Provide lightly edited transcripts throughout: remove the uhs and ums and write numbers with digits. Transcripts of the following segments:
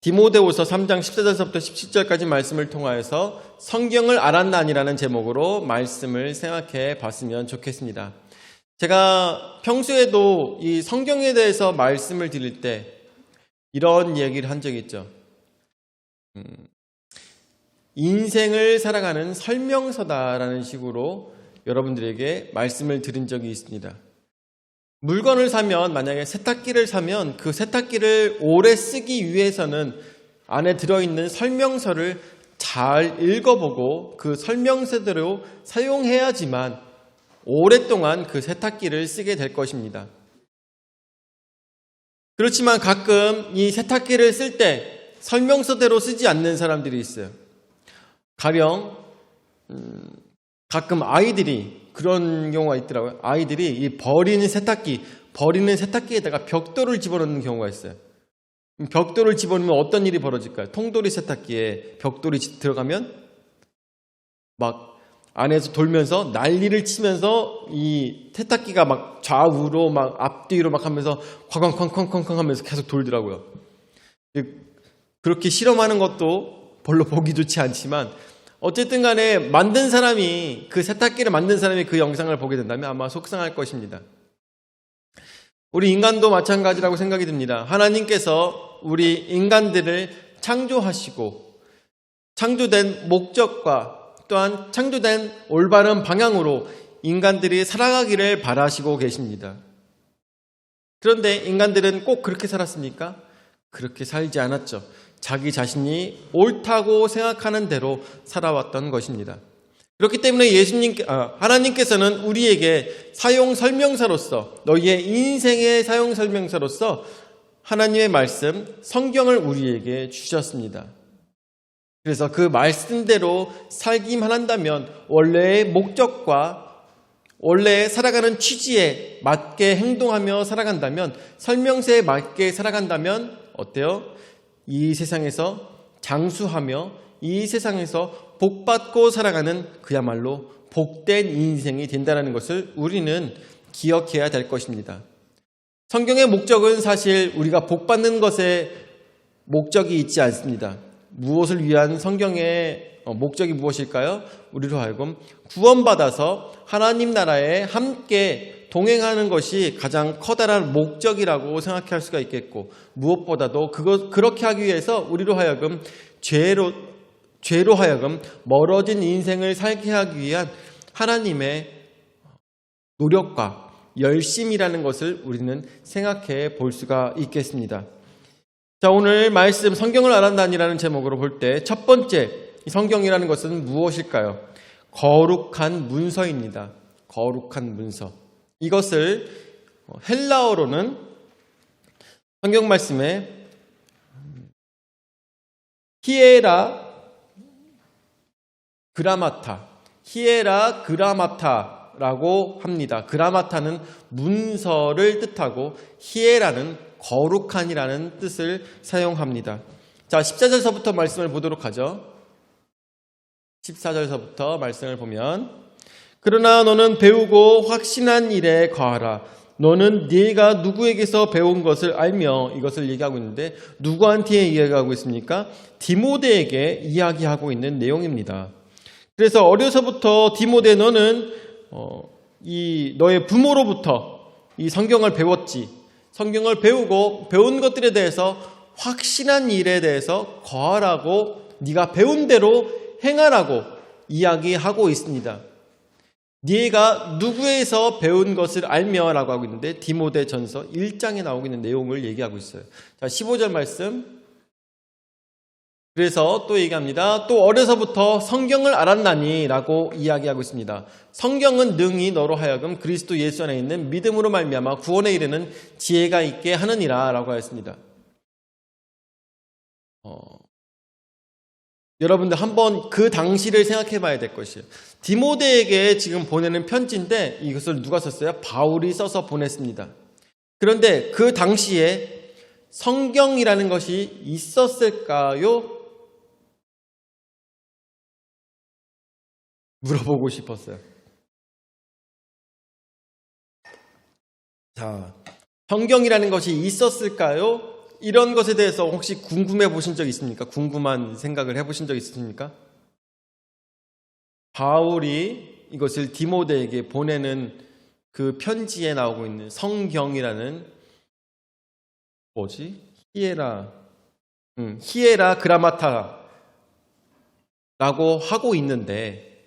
디모데후서 3장 14절서부터 17절까지 말씀을 통하여서 성경을 알았나니라는 제목으로 말씀을 생각해 봤으면 좋겠습니다. 제가 평소에도 이 성경에 대해서 말씀을 드릴 때 이런 얘기를 한 적이 있죠. 인생을 살아가는 설명서다라는 식으로 여러분들에게 말씀을 드린 적이 있습니다. 물건을 사면, 만약에 세탁기를 사면 그 세탁기를 오래 쓰기 위해서는 안에 들어있는 설명서를 잘 읽어보고 그 설명서대로 사용해야지만 오랫동안 그 세탁기를 쓰게 될 것입니다. 그렇지만 가끔 이 세탁기를 쓸 때 설명서대로 쓰지 않는 사람들이 있어요. 가령 가끔 아이들이 그런 경우가 있더라고요. 아이들이 이 버리는 세탁기에다가 벽돌을 집어넣는 경우가 있어요. 벽돌을 집어넣으면 어떤 일이 벌어질까요? 통돌이 세탁기에 벽돌이 들어가면 막 안에서 돌면서 난리를 치면서 이 세탁기가 막 좌우로 막 앞뒤로 막 하면서 쾅쾅쾅쾅쾅 하면서 계속 돌더라고요. 그렇게 실험하는 것도 별로 보기 좋지 않지만 어쨌든 간에 그 세탁기를 만든 사람이 그 영상을 보게 된다면 아마 속상할 것입니다. 우리 인간도 마찬가지라고 생각이 듭니다. 하나님께서 우리 인간들을 창조하시고 창조된 목적과 또한 창조된 올바른 방향으로 인간들이 살아가기를 바라시고 계십니다. 그런데 인간들은 꼭 그렇게 살았습니까? 그렇게 살지 않았죠. 자기 자신이 옳다고 생각하는 대로 살아왔던 것입니다. 그렇기 때문에 하나님께서는 우리에게 사용 설명서로서, 너희의 인생의 사용 설명서로서 하나님의 말씀, 성경을 우리에게 주셨습니다. 그래서 그 말씀대로 살기만 한다면 원래의 목적과 원래 살아가는 취지에 맞게 행동하며 살아간다면, 설명서에 맞게 살아간다면 어때요? 이 세상에서 장수하며 이 세상에서 복받고 살아가는 그야말로 복된 인생이 된다는 것을 우리는 기억해야 될 것입니다. 성경의 목적은 사실 우리가 복받는 것에 목적이 있지 않습니다. 무엇을 위한 성경의 목적이 무엇일까요? 우리로 하여금 구원받아서 하나님 나라에 함께 동행하는 것이 가장 커다란 목적이라고 생각할 수가 있겠고, 무엇보다도 그렇게 하기 위해서 우리로 하여금 죄로 하여금 멀어진 인생을 살게 하기 위한 하나님의 노력과 열심이라는 것을 우리는 생각해 볼 수가 있겠습니다. 자, 오늘 말씀 성경을 알았나니라는 제목으로 볼 때 첫 번째, 성경이라는 것은 무엇일까요? 거룩한 문서입니다. 거룩한 문서. 이것을 헬라어로는 성경 말씀에 히에라 그라마타라고 합니다. 그라마타는 문서를 뜻하고 히에라는 거룩한이라는 뜻을 사용합니다. 자, 14절서부터 말씀을 보도록 하죠. 14절서부터 말씀을 보면, 그러나 너는 배우고 확신한 일에 거하라. 너는 네가 누구에게서 배운 것을 알며, 이것을 얘기하고 있는데 누구한테 이야기하고 있습니까? 디모데에게 이야기하고 있는 내용입니다. 그래서 어려서부터 디모데, 너는 너의 부모로부터 이 성경을 배웠지. 성경을 배우고 배운 것들에 대해서 확신한 일에 대해서 거하라고, 네가 배운 대로 행하라고 이야기하고 있습니다. 네가 누구에서 배운 것을 알며 라고 하고 있는데 디모데전서 1장에 나오고 있는 내용을 얘기하고 있어요. 자, 15절 말씀. 그래서 또 얘기합니다. 또 어려서부터 성경을 알았나니 라고 이야기하고 있습니다. 성경은 능히 너로 하여금 그리스도 예수 안에 있는 믿음으로 말미암아 구원에 이르는 지혜가 있게 하느니라 라고 하였습니다. 여러분들 한번 그 당시를 생각해 봐야 될 것이에요. 디모데에게 지금 보내는 편지인데 이것을 누가 썼어요? 바울이 써서 보냈습니다. 그런데 그 당시에 성경이라는 것이 있었을까요? 물어보고 싶었어요. 자, 성경이라는 것이 있었을까요? 이런 것에 대해서 혹시 궁금해 보신 적 있습니까? 궁금한 생각을 해보신 적 있습니까? 바울이 이것을 디모데에게 보내는 그 편지에 나오고 있는 성경이라는 히에라 그라마타라고 하고 있는데,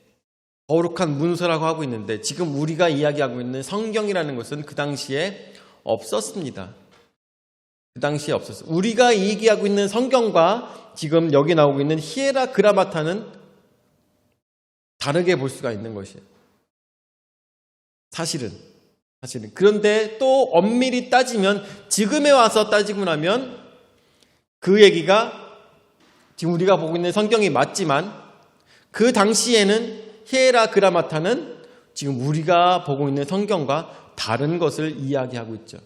거룩한 문서라고 하고 있는데, 지금 우리가 이야기하고 있는 성경이라는 것은 그 당시에 없었습니다. 그 당시에 없었어요. 우리가 얘기하고 있는 성경과 지금 여기 나오고 있는 히에라 그라마타는 다르게 볼 수가 있는 것이에요. 사실은. 그런데 또 엄밀히 따지면, 지금에 와서 따지고 나면 그 얘기가 지금 우리가 보고 있는 성경이 맞지만, 그 당시에는 히에라 그라마타는 지금 우리가 보고 있는 성경과 다른 것을 이야기하고 있죠.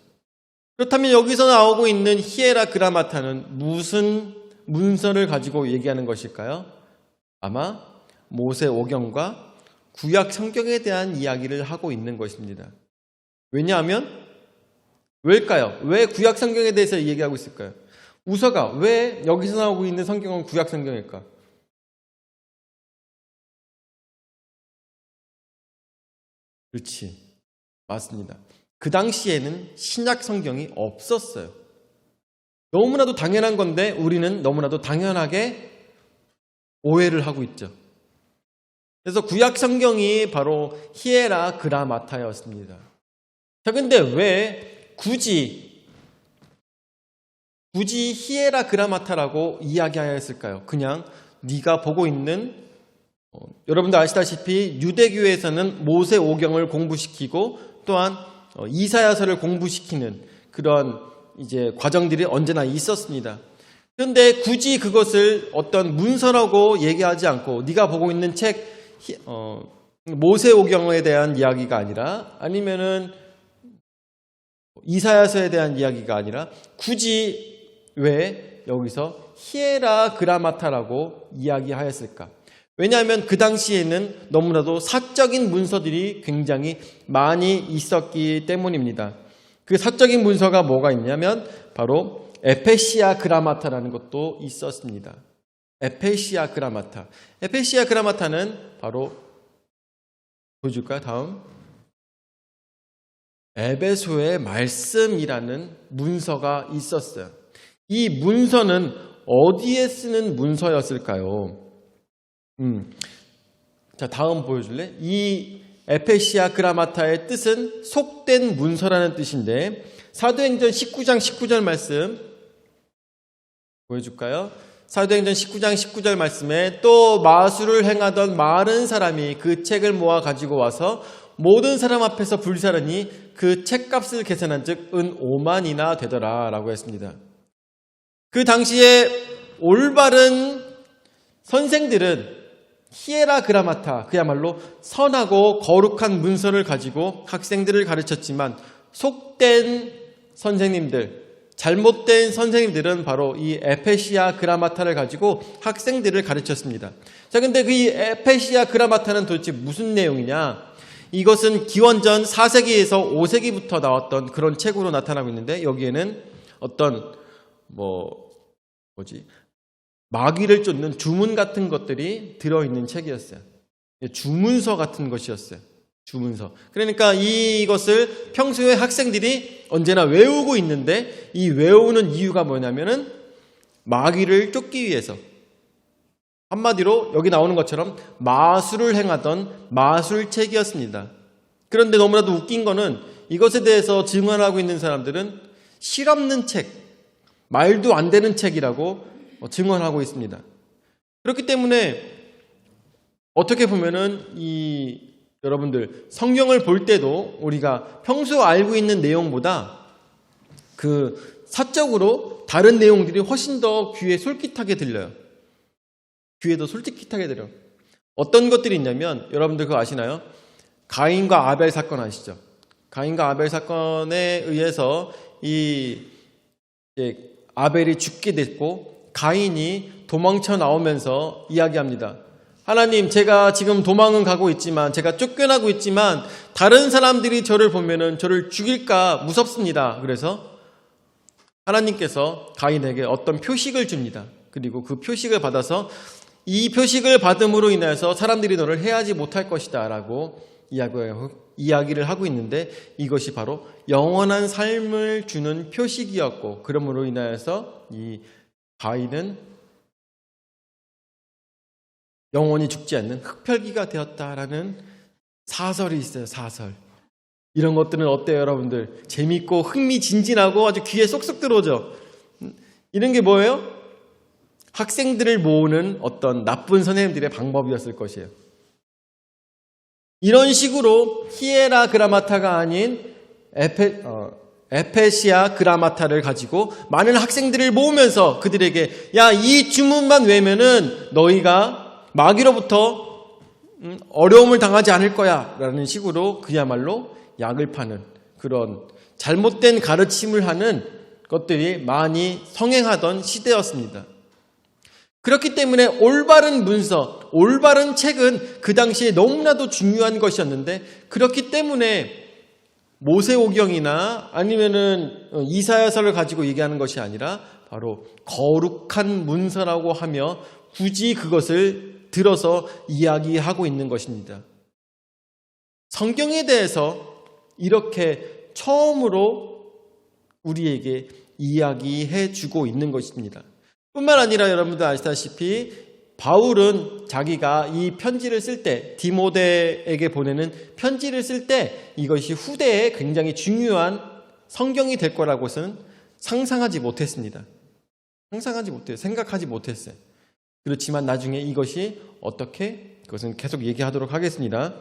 그렇다면 여기서 나오고 있는 히에라 그라마타는 무슨 문서를 가지고 얘기하는 것일까요? 아마 모세오경과 구약 성경에 대한 이야기를 하고 있는 것입니다. 왜냐하면 왜일까요? 왜 구약 성경에 대해서 얘기하고 있을까요? 우서가 왜 여기서 나오고 있는 성경은 구약 성경일까? 그렇지. 맞습니다. 그 당시에는 신약 성경이 없었어요. 너무나도 당연한 건데 우리는 너무나도 당연하게 오해를 하고 있죠. 그래서 구약 성경이 바로 히에라 그라마타였습니다. 자, 근데 왜 굳이 히에라 그라마타라고 이야기해야 했을까요? 그냥 네가 보고 있는 여러분도 아시다시피 유대교에서는 모세오경을 공부시키고 또한 이사야서를 공부시키는 그런 이제 과정들이 언제나 있었습니다. 그런데 굳이 그것을 어떤 문서라고 얘기하지 않고 네가 보고 있는 책 모세오경에 대한 이야기가 아니라 아니면은 이사야서에 대한 이야기가 아니라 굳이 왜 여기서 히에라 그라마타라고 이야기하였을까? 왜냐하면 그 당시에는 너무나도 사적인 문서들이 굉장히 많이 있었기 때문입니다. 그 사적인 문서가 뭐가 있냐면 바로 에페시아 그라마타라는 것도 있었습니다. 에페시아 그라마타는 바로 보여줄까요? 다음 에베소의 말씀이라는 문서가 있었어요. 이 문서는 어디에 쓰는 문서였을까요? 자, 다음 보여줄래? 이 에페시아 그라마타의 뜻은 속된 문서라는 뜻인데 사도행전 19장 19절 말씀 보여줄까요? 사도행전 19장 19절 말씀에 또 마술을 행하던 많은 사람이 그 책을 모아 가지고 와서 모든 사람 앞에서 불사르니 그 책값을 계산한 즉 은 5만이나 되더라 라고 했습니다. 그 당시에 올바른 선생들은 히에라 그라마타, 그야말로 선하고 거룩한 문서를 가지고 학생들을 가르쳤지만 속된 선생님들, 잘못된 선생님들은 바로 이 에페시아 그라마타를 가지고 학생들을 가르쳤습니다. 자, 근데 그 이 에페시아 그라마타는 도대체 무슨 내용이냐? 이것은 기원전 4세기에서 5세기부터 나왔던 그런 책으로 나타나고 있는데 여기에는 어떤 마귀를 쫓는 주문 같은 것들이 들어있는 책이었어요. 주문서 같은 것이었어요. 주문서. 그러니까 이것을 평소에 학생들이 언제나 외우고 있는데 이 외우는 이유가 뭐냐면은 마귀를 쫓기 위해서. 한마디로 여기 나오는 것처럼 마술을 행하던 마술책이었습니다. 그런데 너무나도 웃긴 거는 이것에 대해서 증언하고 있는 사람들은 실없는 책, 말도 안 되는 책이라고 증언하고 있습니다. 그렇기 때문에 어떻게 보면은 여러분들 성경을 볼 때도 우리가 평소 알고 있는 내용보다 그 사적으로 다른 내용들이 훨씬 더 귀에 솔깃하게 들려요. 귀에도 솔깃하게 들려요. 어떤 것들이 있냐면 여러분들 그거 아시나요? 가인과 아벨 사건 아시죠? 가인과 아벨 사건에 의해서 아벨이 죽게 됐고 가인이 도망쳐 나오면서 이야기합니다. 하나님, 제가 지금 도망은 가고 있지만 제가 쫓겨나고 있지만 다른 사람들이 저를 보면은 저를 죽일까 무섭습니다. 그래서 하나님께서 가인에게 어떤 표식을 줍니다. 그리고 그 표식을 받아서 이 표식을 받음으로 인해서 사람들이 너를 해하지 못할 것이다 라고 이야기를 하고 있는데, 이것이 바로 영원한 삶을 주는 표식이었고, 그러므로 인하여서 이 가인은 영원히 죽지 않는 흑펠기가 되었다라는 사설이 있어요. 사설. 이런 것들은 어때요, 여러분들? 재밌고 흥미진진하고 아주 귀에 쏙쏙 들어오죠. 이런 게 뭐예요? 학생들을 모으는 어떤 나쁜 선생님들의 방법이었을 것이에요. 이런 식으로 히에라 그라마타가 아닌 에페시아 그라마타를 가지고 많은 학생들을 모으면서 그들에게, 야, 이 주문만 외면은 너희가 마귀로부터 어려움을 당하지 않을 거야 라는 식으로 그야말로 약을 파는 그런 잘못된 가르침을 하는 것들이 많이 성행하던 시대였습니다. 그렇기 때문에 올바른 문서, 올바른 책은 그 당시에 너무나도 중요한 것이었는데, 그렇기 때문에 모세오경이나 아니면은 이사야서를 가지고 얘기하는 것이 아니라 바로 거룩한 문서라고 하며 굳이 그것을 들어서 이야기하고 있는 것입니다. 성경에 대해서 이렇게 처음으로 우리에게 이야기해 주고 있는 것입니다. 뿐만 아니라 여러분들 아시다시피 바울은 자기가 이 편지를 쓸 때, 디모데에게 보내는 편지를 쓸 때 이것이 후대에 굉장히 중요한 성경이 될 거라고는 상상하지 못했습니다. 생각하지 못했어요. 그렇지만 나중에 이것이 어떻게, 그것은 계속 얘기하도록 하겠습니다.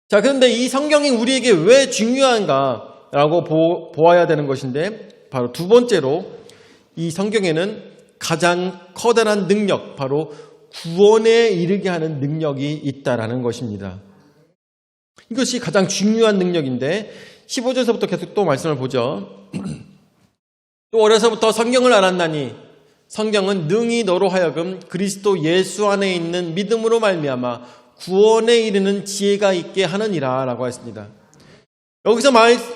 자, 그런데 이 성경이 우리에게 왜 중요한가라고 보아야 되는 것인데, 바로 두 번째로 이 성경에는 가장 커다란 능력, 바로 구원에 이르게 하는 능력이 있다라는 것입니다. 이것이 가장 중요한 능력인데 15절서부터 계속 또 말씀을 보죠. 또 어려서부터 성경을 알았나니 성경은 능히 너로 하여금 그리스도 예수 안에 있는 믿음으로 말미암아 구원에 이르는 지혜가 있게 하느니라 라고 했습니다. 여기서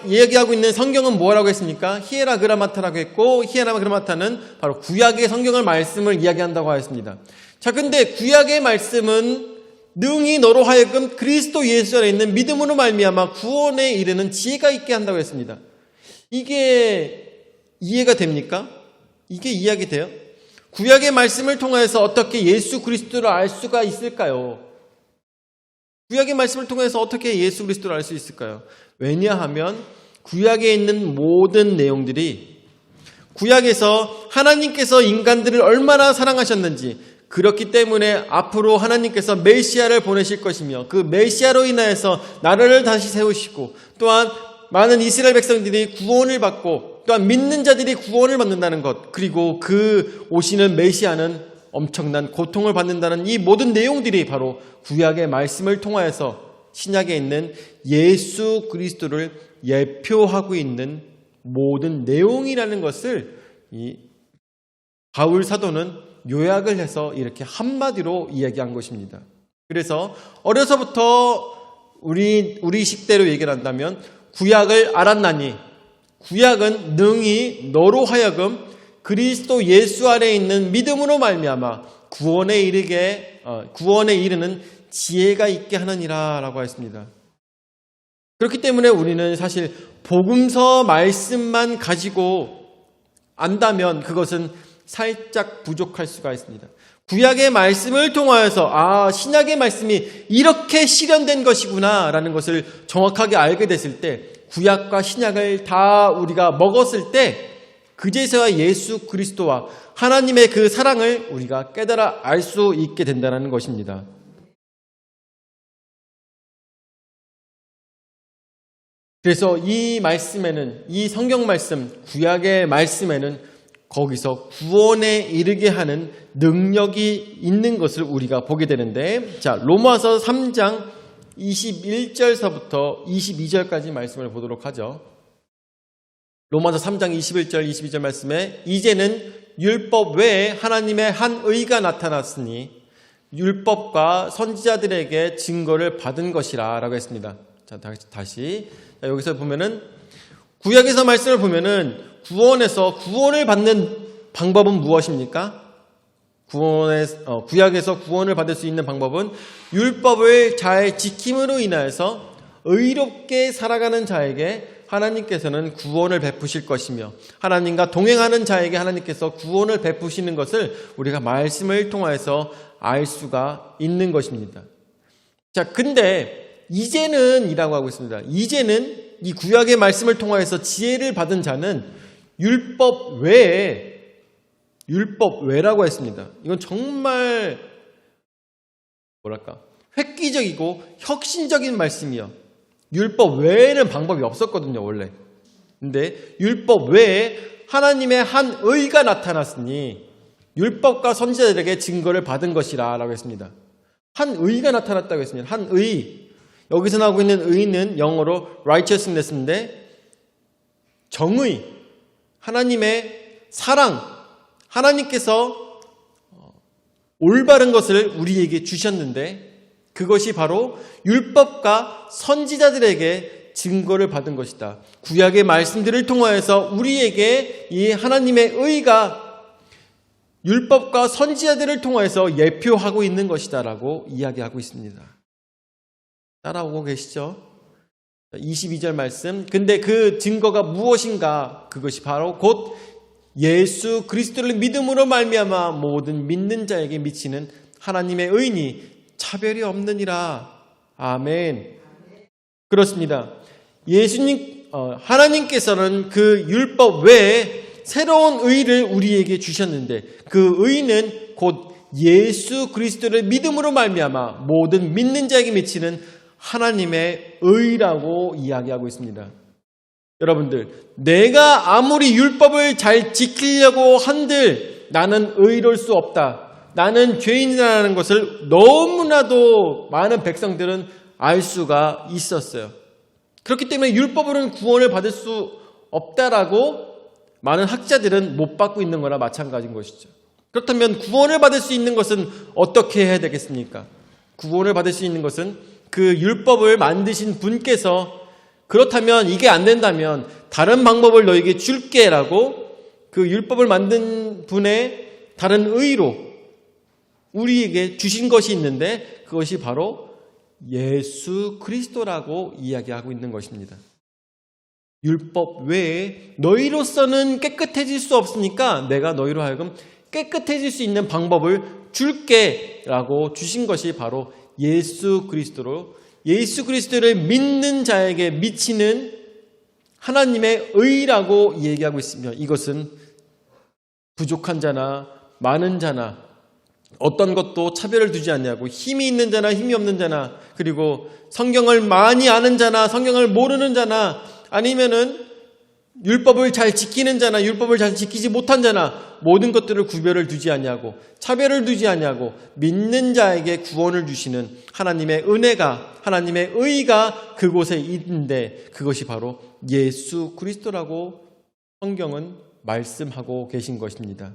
얘기하고 있는 성경은 뭐라고 했습니까? 히에라 그라마타라고 했고, 히에라 그라마타는 바로 구약의 성경을 말씀을 이야기한다고 하였습니다. 자, 근데 구약의 말씀은 능히 너로 하여금 그리스도 예수 안에 있는 믿음으로 말미암아 구원에 이르는 지혜가 있게 한다고 했습니다. 이게 이해가 됩니까? 이게 이해가 돼요? 구약의 말씀을 통해서 어떻게 예수 그리스도를 알 수가 있을까요? 구약의 말씀을 통해서 어떻게 예수 그리스도를 알 수 있을까요? 왜냐하면 구약에 있는 모든 내용들이 구약에서 하나님께서 인간들을 얼마나 사랑하셨는지, 그렇기 때문에 앞으로 하나님께서 메시아를 보내실 것이며 그 메시아로 인하여서 나라를 다시 세우시고, 또한 많은 이스라엘 백성들이 구원을 받고 또한 믿는 자들이 구원을 받는다는 것, 그리고 그 오시는 메시아는 엄청난 고통을 받는다는 이 모든 내용들이 바로 구약의 말씀을 통하여서 신약에 있는 예수 그리스도를 예표하고 있는 모든 내용이라는 것을 이 바울 사도는 요약을 해서 이렇게 한마디로 이야기한 것입니다. 그래서 어려서부터 우리 식대로 얘기를 한다면 구약을 알았나니, 구약은 능히 너로 하여금 그리스도 예수 안에 있는 믿음으로 말미암아 구원에 이르는 지혜가 있게 하느니라 라고 했습니다. 그렇기 때문에 우리는 사실 복음서 말씀만 가지고 안다면 그것은 살짝 부족할 수가 있습니다. 구약의 말씀을 통하여서 신약의 말씀이 이렇게 실현된 것이구나 라는 것을 정확하게 알게 됐을 때, 구약과 신약을 다 우리가 먹었을 때 그제서야 예수 그리스도와 하나님의 그 사랑을 우리가 깨달아 알 수 있게 된다는 것입니다. 그래서 이 말씀에는, 이 성경 말씀, 구약의 말씀에는 거기서 구원에 이르게 하는 능력이 있는 것을 우리가 보게 되는데, 자, 로마서 3장 21절서부터 22절까지 말씀을 보도록 하죠. 로마서 3장 21절, 22절 말씀에 이제는 율법 외에 하나님의 한 의가 나타났으니 율법과 선지자들에게 증거를 받은 것이라 라고 했습니다. 자, 다시. 여기서 보면은 구약에서 말씀을 보면은 구원에서 구원을 받는 방법은 무엇입니까? 구약에서 구원을 받을 수 있는 방법은 율법을 잘 지킴으로 인하여서 의롭게 살아가는 자에게 하나님께서는 구원을 베푸실 것이며 하나님과 동행하는 자에게 하나님께서 구원을 베푸시는 것을 우리가 말씀을 통하여서 알 수가 있는 것입니다. 자, 근데 이제는 이라고 하고 있습니다. 이제는 이 구약의 말씀을 통하여서 지혜를 받은 자는 율법 외라고 했습니다. 이건 정말 획기적이고 혁신적인 말씀이요. 율법 외에는 방법이 없었거든요, 원래. 근데 율법 외에 하나님의 한 의가 나타났으니 율법과 선지자들에게 증거를 받은 것이라 라고 했습니다. 한 의가 나타났다고 했습니다. 한 의. 여기서 나오고 있는 의는 영어로 righteousness인데 정의, 하나님의 사랑, 하나님께서 올바른 것을 우리에게 주셨는데 그것이 바로 율법과 선지자들에게 증거를 받은 것이다. 구약의 말씀들을 통하여서 우리에게 이 하나님의 의가 율법과 선지자들을 통하여서 예표하고 있는 것이다 라고 이야기하고 있습니다. 따라오고 계시죠? 22절 말씀. 근데 그 증거가 무엇인가? 그것이 바로 곧 예수 그리스도를 믿음으로 말미암아 모든 믿는 자에게 미치는 하나님의 의니 차별이 없느니라. 아멘. 그렇습니다. 하나님께서는 그 율법 외에 새로운 의를 우리에게 주셨는데 그 의는 곧 예수 그리스도를 믿음으로 말미암아 모든 믿는 자에게 미치는 하나님의 의라고 이야기하고 있습니다. 여러분들, 내가 아무리 율법을 잘 지키려고 한들 나는 의로울 수 없다. 나는 죄인이라는 것을 너무나도 많은 백성들은 알 수가 있었어요. 그렇기 때문에 율법으로는 구원을 받을 수 없다라고 많은 학자들은 못 받고 있는 거나 마찬가지인 것이죠. 그렇다면 구원을 받을 수 있는 것은 어떻게 해야 되겠습니까? 구원을 받을 수 있는 것은 그 율법을 만드신 분께서 그렇다면 이게 안 된다면 다른 방법을 너에게 줄게라고 그 율법을 만든 분의 다른 의로 우리에게 주신 것이 있는데 그것이 바로 예수 그리스도라고 이야기하고 있는 것입니다. 율법 외에 너희로서는 깨끗해질 수 없으니까 내가 너희로 하여금 깨끗해질 수 있는 방법을 줄게 라고 주신 것이 바로 예수 그리스도로 예수 그리스도를 믿는 자에게 미치는 하나님의 의라고 얘기하고 있으며 이것은 부족한 자나 많은 자나 어떤 것도 차별을 두지 않냐고 힘이 있는 자나 힘이 없는 자나 그리고 성경을 많이 아는 자나 성경을 모르는 자나 아니면은 율법을 잘 지키는 자나 율법을 잘 지키지 못한 자나 모든 것들을 구별을 두지 않냐고 차별을 두지 않냐고 믿는 자에게 구원을 주시는 하나님의 은혜가 하나님의 의가 그곳에 있는데 그것이 바로 예수 그리스도라고 성경은 말씀하고 계신 것입니다.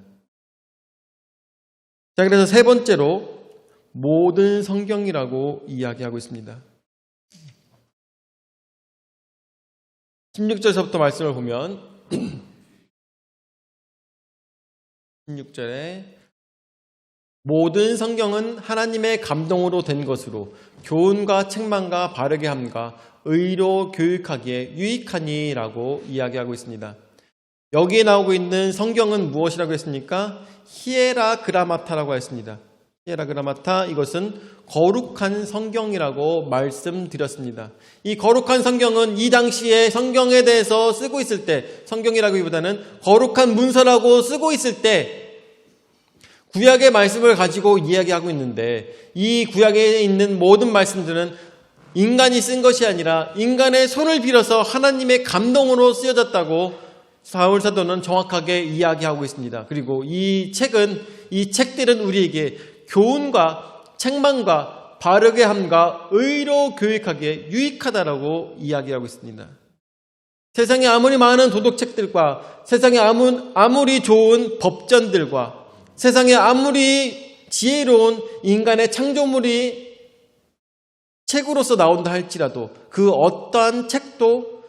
자, 그래서 세 번째로 모든 성경이라고 이야기하고 있습니다. 16절에서부터 말씀을 보면 16절에 모든 성경은 하나님의 감동으로 된 것으로 교훈과 책망과 바르게 함과 의로 교육하기에 유익하니라고 이야기하고 있습니다. 여기에 나오고 있는 성경은 무엇이라고 했습니까? 히에라 그라마타라고 했습니다. 히에라 그라마타, 이것은 거룩한 성경이라고 말씀드렸습니다. 이 거룩한 성경은 이 당시에 성경에 대해서 쓰고 있을 때, 성경이라기보다는 거룩한 문서라고 쓰고 있을 때 구약의 말씀을 가지고 이야기하고 있는데 이 구약에 있는 모든 말씀들은 인간이 쓴 것이 아니라 인간의 손을 빌어서 하나님의 감동으로 쓰여졌다고 바울 사도는 정확하게 이야기하고 있습니다. 그리고 이 책들은 우리에게 교훈과 책망과 바르게 함과 의로 교육하기에 유익하다라고 이야기하고 있습니다. 세상에 아무리 많은 도덕책들과 세상에 아무리 좋은 법전들과 세상에 아무리 지혜로운 인간의 창조물이 책으로서 나온다 할지라도 그 어떠한 책도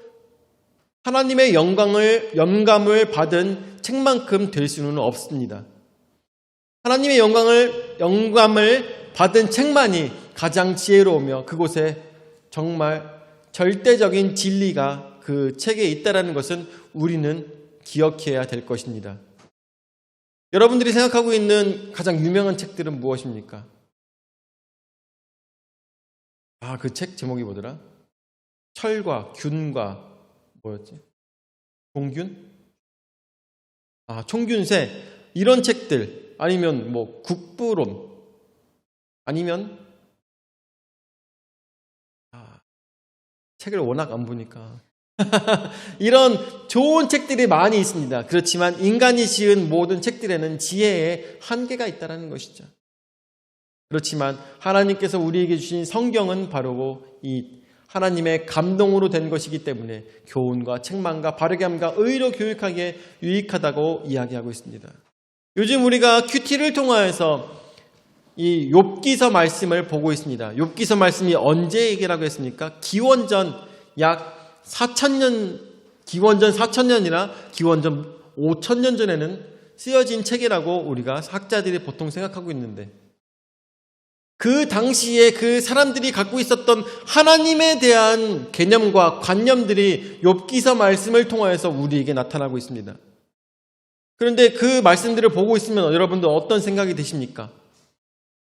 하나님의 영감을 받은 책만큼 될 수는 없습니다. 하나님의 영감을 받은 책만이 가장 지혜로우며 그곳에 정말 절대적인 진리가 그 책에 있다는 것은 우리는 기억해야 될 것입니다. 여러분들이 생각하고 있는 가장 유명한 책들은 무엇입니까? 그 책 제목이 뭐더라? 철과 균과 뭐였지? 종균? 총균세 이런 책들 아니면 뭐 국부론 아니면 책을 워낙 안 보니까 이런 좋은 책들이 많이 있습니다. 그렇지만 인간이 지은 모든 책들에는 지혜의 한계가 있다는 것이죠. 그렇지만 하나님께서 우리에게 주신 성경은 바로 이 하나님의 감동으로 된 것이기 때문에 교훈과 책망과 바르게 함과 의로 교육하기에 유익하다고 이야기하고 있습니다. 요즘 우리가 큐티를 통하여서 이 욥기서 말씀을 보고 있습니다. 욥기서 말씀이 언제 얘기라고 했습니까? 기원전 4,000년이나 기원전 5,000년 전에는 쓰여진 책이라고 우리가 학자들이 보통 생각하고 있는데 그 당시에 그 사람들이 갖고 있었던 하나님에 대한 개념과 관념들이 욥기서 말씀을 통하여서 우리에게 나타나고 있습니다. 그런데 그 말씀들을 보고 있으면 여러분들 어떤 생각이 드십니까?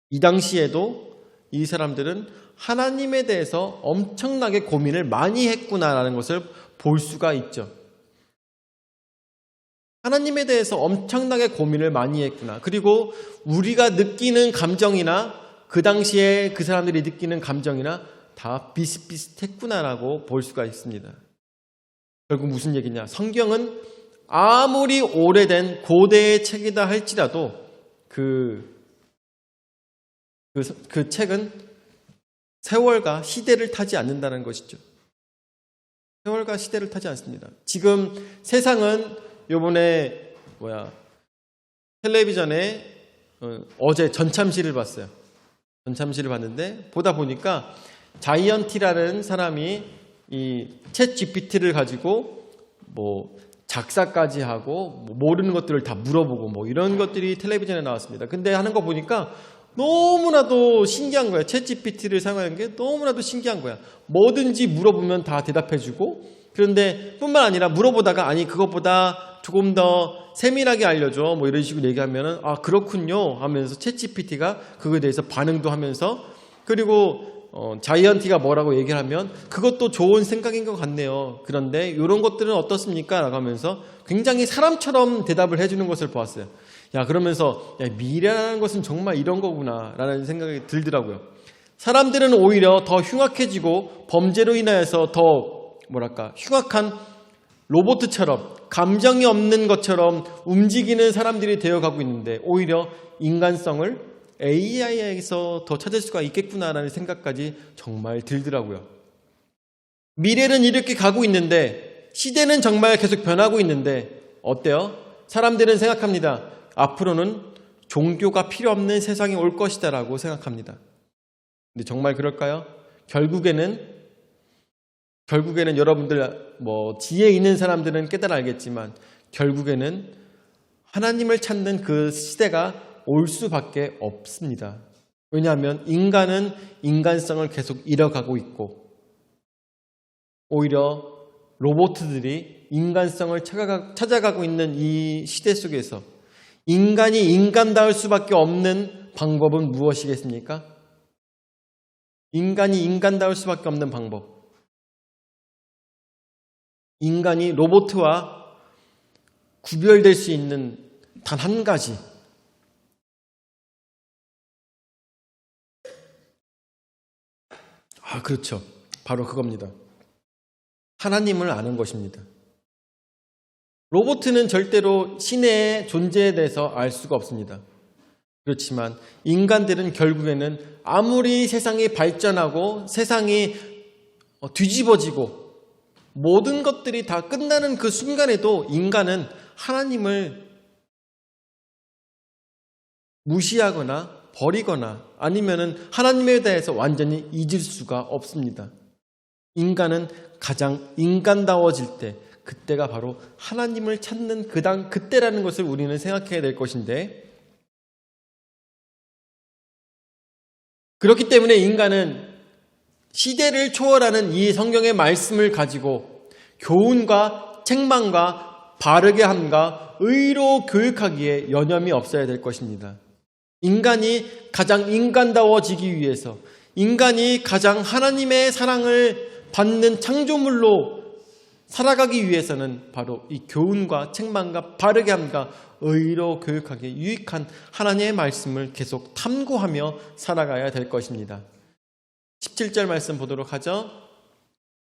이 당시에도 이 사람들은 하나님에 대해서 엄청나게 고민을 많이 했구나라는 것을 볼 수가 있죠. 하나님에 대해서 엄청나게 고민을 많이 했구나. 그리고 우리가 느끼는 감정이나 그 당시에 그 사람들이 느끼는 감정이나 다 비슷비슷했구나라고 볼 수가 있습니다. 결국 무슨 얘기냐? 성경은 아무리 오래된 고대의 책이다 할지라도 그 책은 세월과 시대를 타지 않는다는 것이죠. 세월과 시대를 타지 않습니다. 지금 세상은 요번에 텔레비전에 어제 전참시를 봤어요. 전참시를 봤는데 보다 보니까 자이언티라는 사람이 이 챗 GPT를 가지고 뭐 작사까지 하고 뭐 모르는 것들을 다 물어보고 뭐 이런 것들이 텔레비전에 나왔습니다. 근데 하는 거 보니까 너무나도 신기한 거야. 챗 GPT를 사용하는 게 너무나도 신기한 거야. 뭐든지 물어보면 다 대답해주고 그런데 뿐만 아니라 물어보다가 아니 그것보다 조금 더 세밀하게 알려줘 뭐 이런 식으로 얘기하면은 그렇군요 하면서 챗 GPT가 그거에 대해서 반응도 하면서 그리고 자이언티가 뭐라고 얘기를 하면 그것도 좋은 생각인 것 같네요. 그런데 이런 것들은 어떻습니까? 라고 하면서 굉장히 사람처럼 대답을 해주는 것을 보았어요. 그러면서 미래라는 것은 정말 이런 거구나 라는 생각이 들더라고요. 사람들은 오히려 더 흉악해지고 범죄로 인하여서 더 흉악한 로봇처럼 감정이 없는 것처럼 움직이는 사람들이 되어가고 있는데 오히려 인간성을 AI에서 더 찾을 수가 있겠구나라는 생각까지 정말 들더라고요. 미래는 이렇게 가고 있는데 시대는 정말 계속 변하고 있는데 어때요? 사람들은 생각합니다. 앞으로는 종교가 필요 없는 세상이 올 것이다라고 생각합니다. 근데 정말 그럴까요? 결국에는 여러분들 지혜 있는 사람들은 깨달아 알겠지만 결국에는 하나님을 찾는 그 시대가 올 수밖에 없습니다. 왜냐하면 인간은 인간성을 계속 잃어가고 있고 오히려 로봇들이 인간성을 찾아가고 있는 이 시대 속에서 인간이 인간다울 수밖에 없는 방법은 무엇이겠습니까? 인간이 인간다울 수밖에 없는 방법. 인간이 로봇과 구별될 수 있는 단 한 가지. 그렇죠. 바로 그겁니다. 하나님을 아는 것입니다. 로봇은 절대로 신의 존재에 대해서 알 수가 없습니다. 그렇지만 인간들은 결국에는 아무리 세상이 발전하고 세상이 뒤집어지고 모든 것들이 다 끝나는 그 순간에도 인간은 하나님을 무시하거나 버리거나 아니면은 하나님에 대해서 완전히 잊을 수가 없습니다. 인간은 가장 인간다워질 때, 그때가 바로 하나님을 찾는 그때라는 것을 우리는 생각해야 될 것인데, 그렇기 때문에 인간은 시대를 초월하는 이 성경의 말씀을 가지고 교훈과 책망과 바르게 함과 의로 교육하기에 여념이 없어야 될 것입니다. 인간이 가장 인간다워지기 위해서, 인간이 가장 하나님의 사랑을 받는 창조물로 살아가기 위해서는 바로 이 교훈과 책망과 바르게 함과 의로 교육하기에 유익한 하나님의 말씀을 계속 탐구하며 살아가야 될 것입니다. 17절 말씀 보도록 하죠.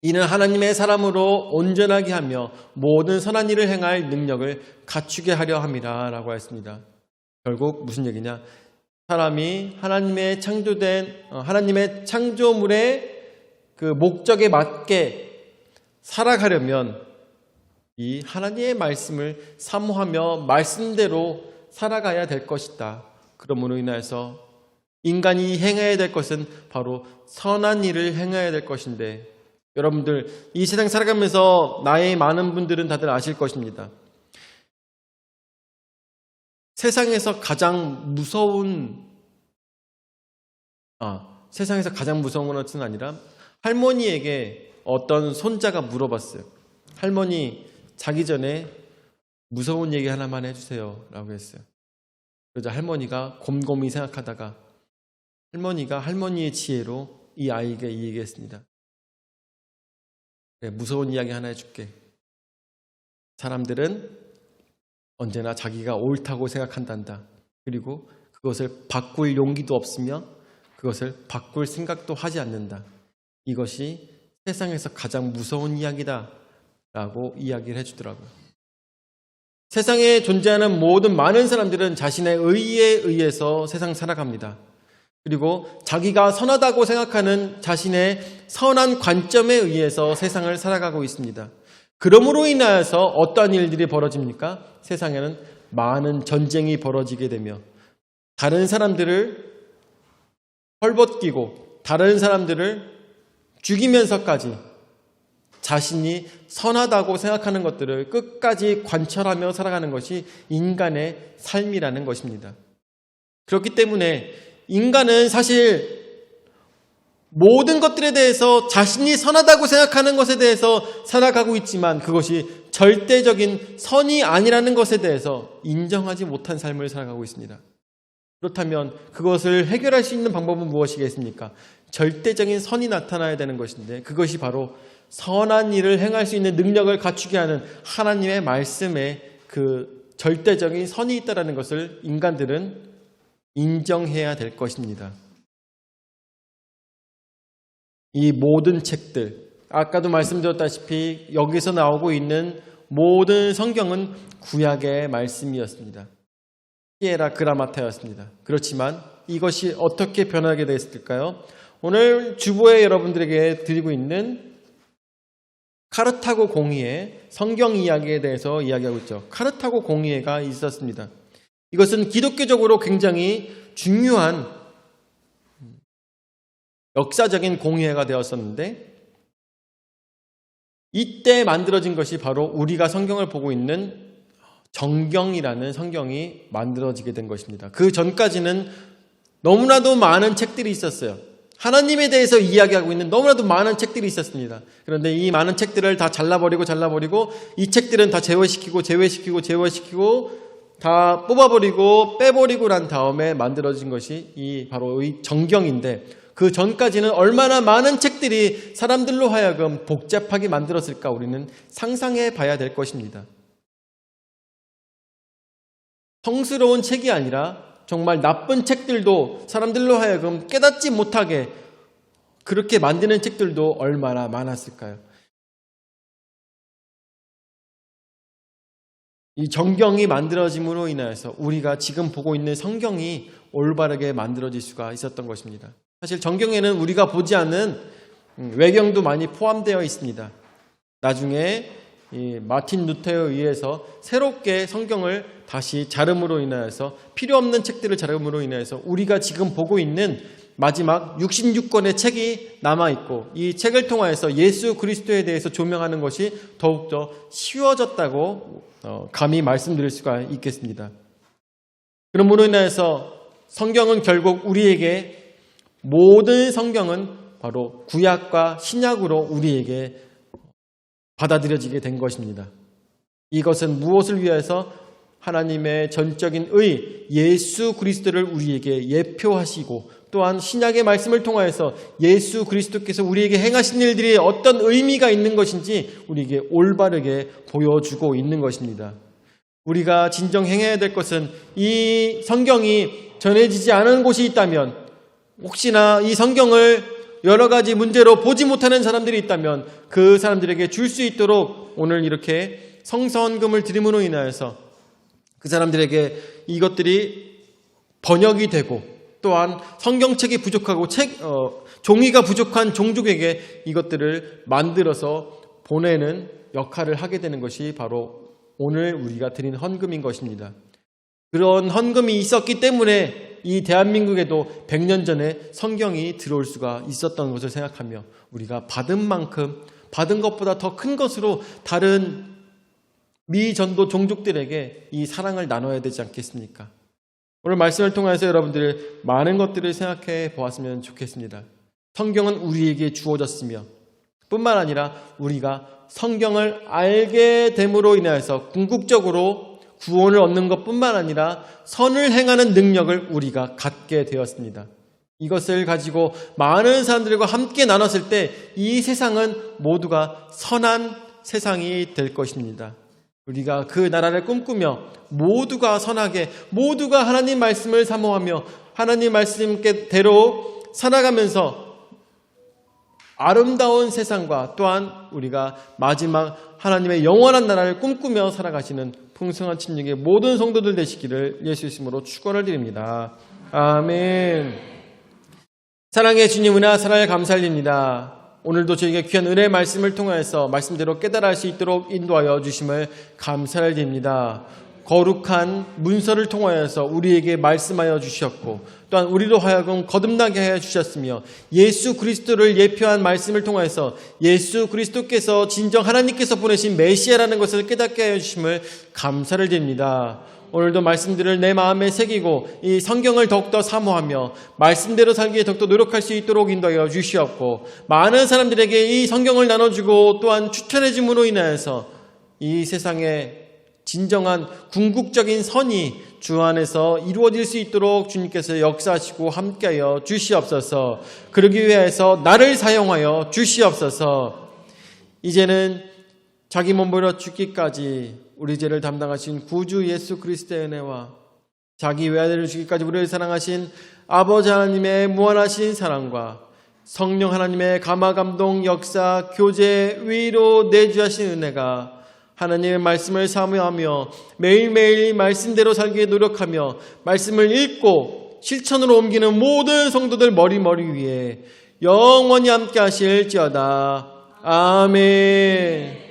이는 하나님의 사람으로 온전하게 하며 모든 선한 일을 행할 능력을 갖추게 하려 함이라 라고 했습니다. 결국 무슨 얘기냐? 사람이 하나님의 하나님의 창조물의 그 목적에 맞게 살아가려면 이 하나님의 말씀을 사모하며 말씀대로 살아가야 될 것이다. 그러므로 인하여서 인간이 행해야 될 것은 바로 선한 일을 행해야 될 것인데, 여러분들 이 세상 살아가면서 나이 많은 분들은 다들 아실 것입니다. 세상에서 가장 무서운 것은 아니라 할머니에게 어떤 손자가 물어봤어요. 할머니, 자기 전에 무서운 얘기 하나만 해주세요 라고 했어요. 그러자 할머니가 곰곰이 생각하다가 할머니가 할머니의 지혜로 이 아이에게 이 얘기했습니다. 그래, 무서운 이야기 하나 해줄게. 사람들은 언제나 자기가 옳다고 생각한단다. 그리고 그것을 바꿀 용기도 없으며 그것을 바꿀 생각도 하지 않는다. 이것이 세상에서 가장 무서운 이야기다 라고 이야기를 해주더라고요. 세상에 존재하는 모든 많은 사람들은 자신의 의에 의해서 세상 살아갑니다. 그리고 자기가 선하다고 생각하는 자신의 선한 관점에 의해서 세상을 살아가고 있습니다. 그러므로 인하여서 어떠한 일들이 벌어집니까? 세상에는 많은 전쟁이 벌어지게 되며 다른 사람들을 헐벗기고 다른 사람들을 죽이면서까지 자신이 선하다고 생각하는 것들을 끝까지 관철하며 살아가는 것이 인간의 삶이라는 것입니다. 그렇기 때문에 인간은 사실 모든 것들에 대해서 자신이 선하다고 생각하는 것에 대해서 살아가고 있지만 그것이 절대적인 선이 아니라는 것에 대해서 인정하지 못한 삶을 살아가고 있습니다. 그렇다면 그것을 해결할 수 있는 방법은 무엇이겠습니까? 절대적인 선이 나타나야 되는 것인데 그것이 바로 선한 일을 행할 수 있는 능력을 갖추게 하는 하나님의 말씀에 그 절대적인 선이 있다는 것을 인간들은 인정해야 될 것입니다. 이 모든 책들, 아까도 말씀드렸다시피 여기서 나오고 있는 모든 성경은 구약의 말씀이었습니다. 히에라 그라마타였습니다. 그렇지만 이것이 어떻게 변하게 됐을까요? 오늘 주보에 여러분들에게 드리고 있는 카르타고 공의회 성경 이야기에 대해서 이야기하고 있죠. 카르타고 공의회가 있었습니다. 이것은 기독교적으로 굉장히 중요한 역사적인 공의회가 되었었는데 이때 만들어진 것이 바로 우리가 성경을 보고 있는 정경이라는 성경이 만들어지게 된 것입니다. 그 전까지는 너무나도 많은 책들이 있었어요. 하나님에 대해서 이야기하고 있는 너무나도 많은 책들이 있었습니다. 그런데 이 많은 책들을 다 잘라버리고 이 책들은 다 제외시키고 다 뽑아버리고 빼버리고 난 다음에 만들어진 것이 바로 이 정경인데 그 전까지는 얼마나 많은 책들이 사람들로 하여금 복잡하게 만들었을까 우리는 상상해 봐야 될 것입니다. 성스러운 책이 아니라 정말 나쁜 책들도 사람들로 하여금 깨닫지 못하게 그렇게 만드는 책들도 얼마나 많았을까요? 이 정경이 만들어짐으로 인하여서 우리가 지금 보고 있는 성경이 올바르게 만들어질 수가 있었던 것입니다. 사실 정경에는 우리가 보지 않는 외경도 많이 포함되어 있습니다. 나중에 이 마틴 루터에 의해서 새롭게 성경을 다시 자름으로 인하여서 필요 없는 책들을 자름으로 인하여서 우리가 지금 보고 있는 마지막 66권의 책이 남아있고 이 책을 통하여서 예수 그리스도에 대해서 조명하는 것이 더욱더 쉬워졌다고 감히 말씀드릴 수가 있겠습니다. 그러므로 인하여서 성경은 결국 우리에게 모든 성경은 바로 구약과 신약으로 우리에게 받아들여지게 된 것입니다. 이것은 무엇을 위해서 하나님의 전적인 의 예수 그리스도를 우리에게 예표하시고 또한 신약의 말씀을 통하여서 예수 그리스도께서 우리에게 행하신 일들이 어떤 의미가 있는 것인지 우리에게 올바르게 보여주고 있는 것입니다. 우리가 진정 행해야 될 것은 이 성경이 전해지지 않은 곳이 있다면 혹시나 이 성경을 여러 가지 문제로 보지 못하는 사람들이 있다면 그 사람들에게 줄 수 있도록 오늘 이렇게 성서헌금을 드림으로 인하여서 그 사람들에게 이것들이 번역이 되고 또한 성경책이 부족하고 종이가 부족한 종족에게 이것들을 만들어서 보내는 역할을 하게 되는 것이 바로 오늘 우리가 드린 헌금인 것입니다. 그런 헌금이 있었기 때문에 이 대한민국에도 100년 전에 성경이 들어올 수가 있었던 것을 생각하며 우리가 받은 만큼 받은 것보다 더 큰 것으로 다른 미전도 종족들에게 이 사랑을 나눠야 되지 않겠습니까? 오늘 말씀을 통해서 여러분들 많은 것들을 생각해 보았으면 좋겠습니다. 성경은 우리에게 주어졌으며 뿐만 아니라 우리가 성경을 알게 됨으로 인하여서 궁극적으로 구원을 얻는 것뿐만 아니라 선을 행하는 능력을 우리가 갖게 되었습니다. 이것을 가지고 많은 사람들과 함께 나눴을 때 이 세상은 모두가 선한 세상이 될 것입니다. 우리가 그 나라를 꿈꾸며 모두가 선하게 모두가 하나님 말씀을 사모하며 하나님 말씀대로 살아가면서 아름다운 세상과 또한 우리가 마지막 하나님의 영원한 나라를 꿈꾸며 살아가시는 풍성한 침략의 모든 성도들 되시기를 예수 이름으로 축원을 드립니다. 아멘. 사랑의 주님 은혜와 사랑을 감사드립니다. 오늘도 저에게 귀한 은혜의 말씀을 통해서 말씀대로 깨달아 할 수 있도록 인도하여 주심을 감사를 드립니다. 거룩한 문서를 통하여서 우리에게 말씀하여 주셨고 또한 우리로 하여금 거듭나게 하여 주셨으며 예수 그리스도를 예표한 말씀을 통해서 예수 그리스도께서 진정 하나님께서 보내신 메시아라는 것을 깨닫게 하여 주심을 감사를 드립니다. 오늘도 말씀들을 내 마음에 새기고 이 성경을 더욱더 사모하며 말씀대로 살기에 더욱더 노력할 수 있도록 인도하여 주시옵고 많은 사람들에게 이 성경을 나눠주고 또한 추천해 줌으로 인하여서 이 세상에 진정한 궁극적인 선이 주 안에서 이루어질 수 있도록 주님께서 역사하시고 함께하여 주시옵소서. 그러기 위해서 나를 사용하여 주시옵소서. 이제는 자기 몸 버려 죽기까지 우리 죄를 담당하신 구주 예수 그리스도의 은혜와 자기 외아들을 주기까지 우리를 사랑하신 아버지 하나님의 무한하신 사랑과 성령 하나님의 감화 감동 역사 교제 위로 내주하신 은혜가 하나님의 말씀을 사모하며 매일매일 말씀대로 살기에 노력하며 말씀을 읽고 실천으로 옮기는 모든 성도들 머리 위에 영원히 함께 하실지어다. 아멘.